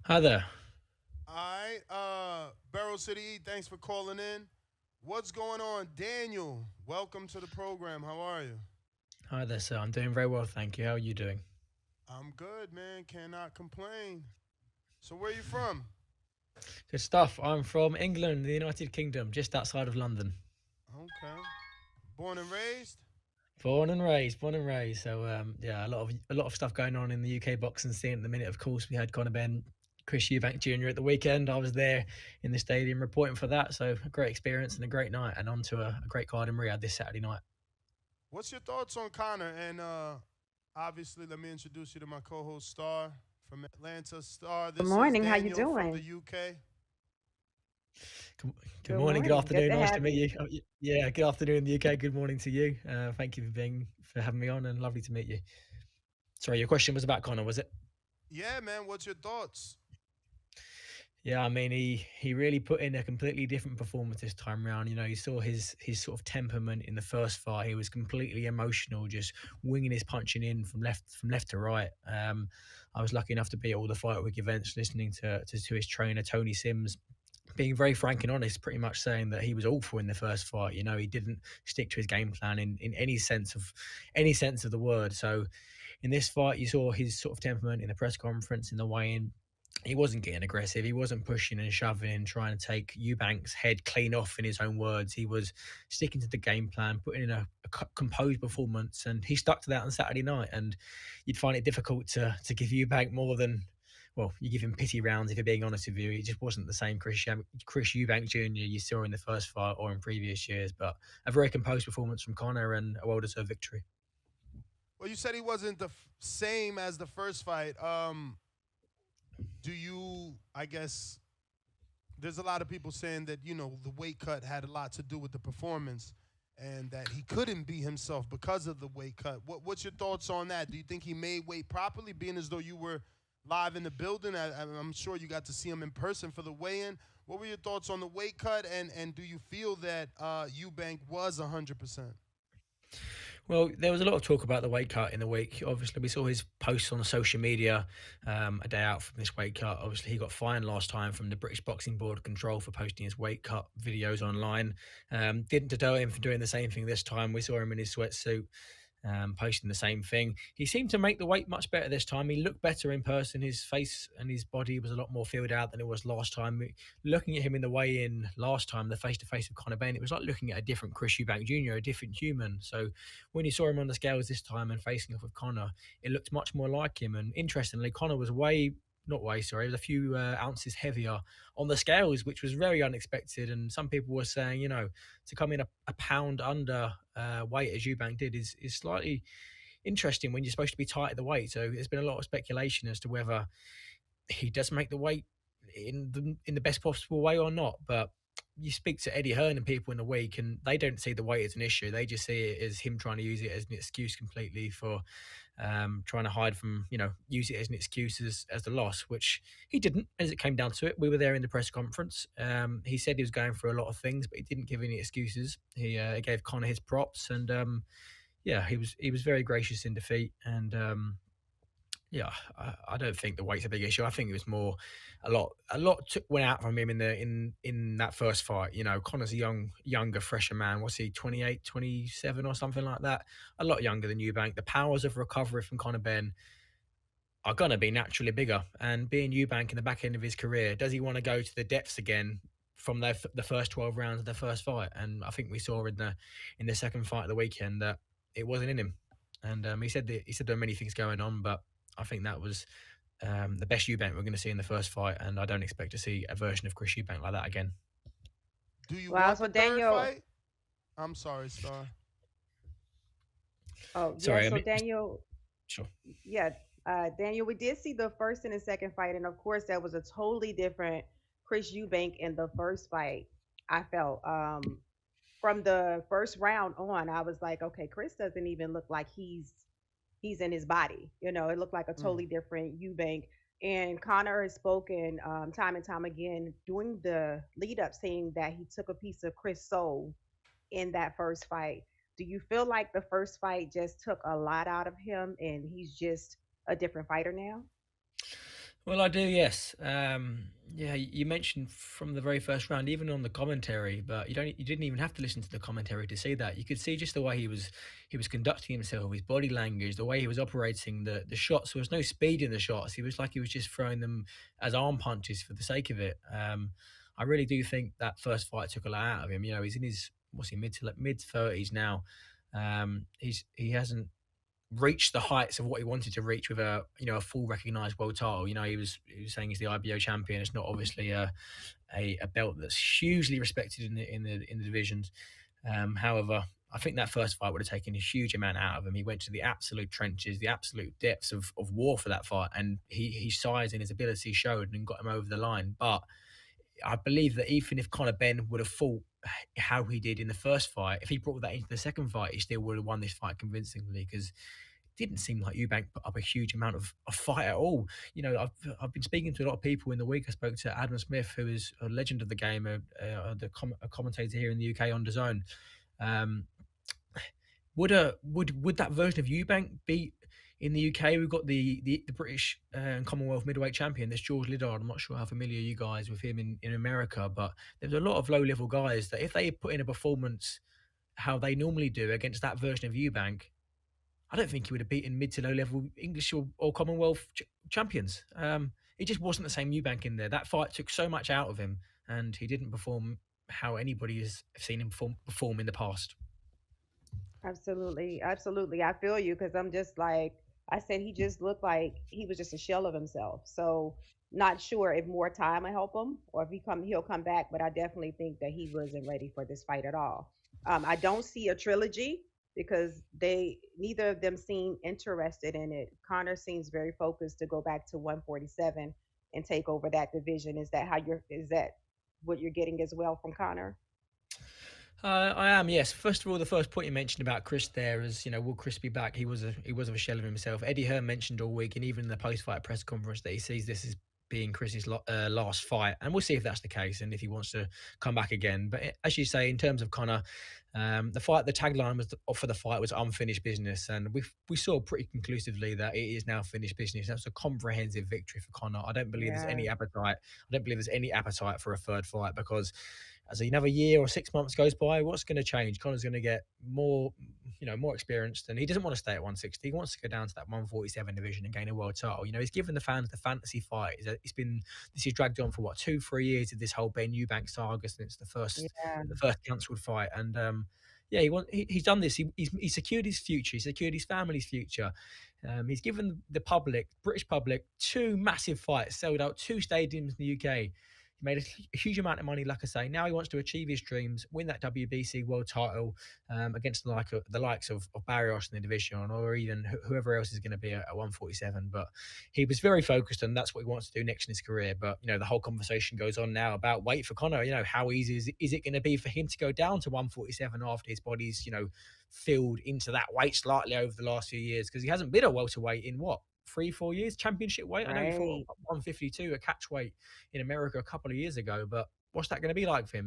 Hi there. All right, Barrel City, thanks for calling in. What's going on, Daniel? Welcome to the program. How are you? Hi there, sir. I'm doing very well, thank you. How are you doing? I'm good, man. Cannot complain. So, where you from? Good stuff. I'm from England, the United Kingdom, just outside of London. Okay. Born and raised? Born and raised. So yeah, a lot of stuff going on in the UK boxing scene at the minute. Of course, we had Conor Benn, Chris Eubank Jr. at the weekend. I was there in the stadium reporting for that. So a great experience and a great night, and on to a great card in Riyadh this Saturday night. What's your thoughts on Connor? And obviously, let me introduce you to my co-host Star from Atlanta. Star, Good this is morning. How you Daniel from the doing? UK. Good, good Good morning, good morning. Good afternoon. to Nice to have meet you. you. Yeah, good afternoon, the UK. Good morning to you. Thank you for having me on, and lovely to meet you. Sorry, your question was about Connor, was it? Yeah, man. What's your thoughts? Yeah, I mean, he really put in a completely different performance this time round. You know, you saw his sort of temperament in the first fight. He was completely emotional, just winging his punching in from left to right. I was lucky enough to be at all the fight week events, listening to his trainer Tony Sims being very frank and honest, pretty much saying that he was awful in the first fight. You know, he didn't stick to his game plan in any sense of the word. So in this fight, you saw his sort of temperament in the press conference, in the weigh-in. He wasn't getting aggressive. He wasn't pushing and shoving and trying to take Eubank's head clean off, in his own words. He was sticking to the game plan, putting in a composed performance, and he stuck to that on Saturday night. And you'd find it difficult to give Eubank more than, well, you give him pity rounds if you're being honest with you. He just wasn't the same Chris Eubank Jr. you saw in the first fight or in previous years. But a very composed performance from Connor and a well-deserved victory. Well, you said he wasn't the same as the first fight. Do you? I guess there's a lot of people saying that the weight cut had a lot to do with the performance and that he couldn't be himself because of the weight cut. What's your thoughts on that? Do you think he made weight properly, being as though you were live in the building? I'm sure you got to see him in person for the weigh-in. What were your thoughts on the weight cut, and do you feel that Eubank was 100%? Well, there was a lot of talk about the weight cut in the week. Obviously, we saw his posts on social media a day out from this weight cut. Obviously, he got fined last time from the British Boxing Board Control for posting his weight cut videos online. Didn't deter him from doing the same thing this time. We saw him in his sweatsuit posting the same thing. He seemed to make the weight much better this time. He looked better in person. His face and his body was a lot more filled out than it was last time. Looking at him in the weigh-in last time, the face-to-face with Conor Benn, it was like looking at a different Chris Eubank Jr., a different human. So when you saw him on the scales this time and facing off with Conor, it looked much more like him. And interestingly, Conor was way not way, sorry, it was a few ounces heavier on the scales, which was very unexpected. And some people were saying, to come in a pound under weight as Eubank did is slightly interesting when you're supposed to be tight at the weight. So there's been a lot of speculation as to whether he does make the weight in the best possible way or not. But you speak to Eddie Hearn and people in the week, and they don't see the weight as an issue. They just see it as him trying to use it as an excuse completely for trying to hide from, use it as an excuse as the loss, which he didn't. As it came down to it, we were there in the press conference. He said he was going through a lot of things, but he didn't give any excuses. He gave Connor his props, and yeah, he was very gracious in defeat, and yeah, I don't think the weight's a big issue. I think it was more a lot went out from him in that first fight. Connor's a younger, fresher man. What's he, 28, 27 or something like that? A lot younger than Eubank. The powers of recovery from Conor Benn are going to be naturally bigger. And being Eubank in the back end of his career, does he want to go to the depths again from the first 12 rounds of the first fight? And I think we saw in the second fight of the weekend that it wasn't in him. And he said there are many things going on, but I think that was the best Eubank we're going to see in the first fight, and I don't expect to see a version of Chris Eubank like that again. Do you Well, want so the third Daniel, fight? I'm sorry, Star. oh yeah, Sorry, I so mean, Daniel, sure. yeah, Daniel, we did see the first and the second fight, and of course that was a totally different Chris Eubank in the first fight. I felt from the first round on, I was like, okay, Chris doesn't even look like he's in his body. It looked like a Mm. totally different Eubank. And Connor has spoken time and time again during the lead up, saying that he took a piece of Chris' soul in that first fight. Do you feel like the first fight just took a lot out of him and he's just a different fighter now? Well, I do, yes. Yeah, you mentioned from the very first round, even on the commentary, but you didn't even have to listen to the commentary to see that. You could see just the way he was conducting himself, his body language, the way he was operating the shots. There was no speed in the shots. He was like he was just throwing them as arm punches for the sake of it. I really do think that first fight took a lot out of him. You know, he's in his what's he mid 30s now. He hasn't reached the heights of what he wanted to reach with a full recognized world title. You know, he was saying he's the IBO champion. It's not obviously a belt that's hugely respected in the divisions. However, I think that first fight would have taken a huge amount out of him. He went to the absolute trenches, the absolute depths of war for that fight, and his size and his ability showed and got him over the line. But I believe that even if Conor Benn would have fought how he did in the first fight, if he brought that into the second fight, he still would have won this fight convincingly because it didn't seem like Eubank put up a huge amount of fight at all. You know, I've been speaking to a lot of people in the week. I spoke to Adam Smith, who is a legend of the game, a commentator here in the UK on DAZN. Um, would that version of Eubank be in the UK? We've got the British and Commonwealth middleweight champion. There's George Liddard. I'm not sure how familiar you guys with him in America, but there's a lot of low level guys that if they put in a performance how they normally do against that version of Eubank, I don't think he would have beaten mid to low level English or Commonwealth champions. It just wasn't the same Eubank in there. That fight took so much out of him, and he didn't perform how anybody has seen him perform in the past. Absolutely, absolutely. I feel you because I'm just like I said, he just looked like he was just a shell of himself. So not sure if more time will help him or if he'll come back, but I definitely think that he wasn't ready for this fight at all. I don't see a trilogy because they neither of them seem interested in it. Connor seems very focused to go back to 147 and take over that division. Is that what you're getting as well from Connor? I am, yes. First of all, the first point you mentioned about Chris there is, you know, will Chris be back? He was a shell of himself. Eddie Hearn mentioned all week, and even in the post-fight press conference, that he sees this as being Chris's last fight, and we'll see if that's the case and if he wants to come back again. But as you say, in terms of Connor, the tagline for the fight was unfinished business, and we saw pretty conclusively that it is now finished business. That was a comprehensive victory for Connor. I don't believe there's Yeah, any appetite. I don't believe there's any appetite for a third fight because as another year or 6 months goes by, what's going to change? Connor's going to get more, more experienced, and he doesn't want to stay at 160. He wants to go down to that 147 division and gain a world title. You know, he's given the fans the fantasy fight. This is dragged on for what 2-3 years of this whole Ben Eubank saga since yeah, the first cancelled fight, and yeah, he's done this. He's secured his future. He's secured his family's future. He's given the British public, two massive fights, sold out two stadiums in the UK. He made a huge amount of money, like I say. Now he wants to achieve his dreams, win that WBC world title against the likes of Barrios in the division, or even whoever else is going to be at 147. But he was very focused, and that's what he wants to do next in his career. But the whole conversation goes on now about weight for Conor. How easy is it going to be for him to go down to 147 after his body's filled into that weight slightly over the last few years, because he hasn't been a welterweight in what 3-4 years, championship weight. I know he fought right. 152, a catch weight in America a couple of years ago, but what's that going to be like for him?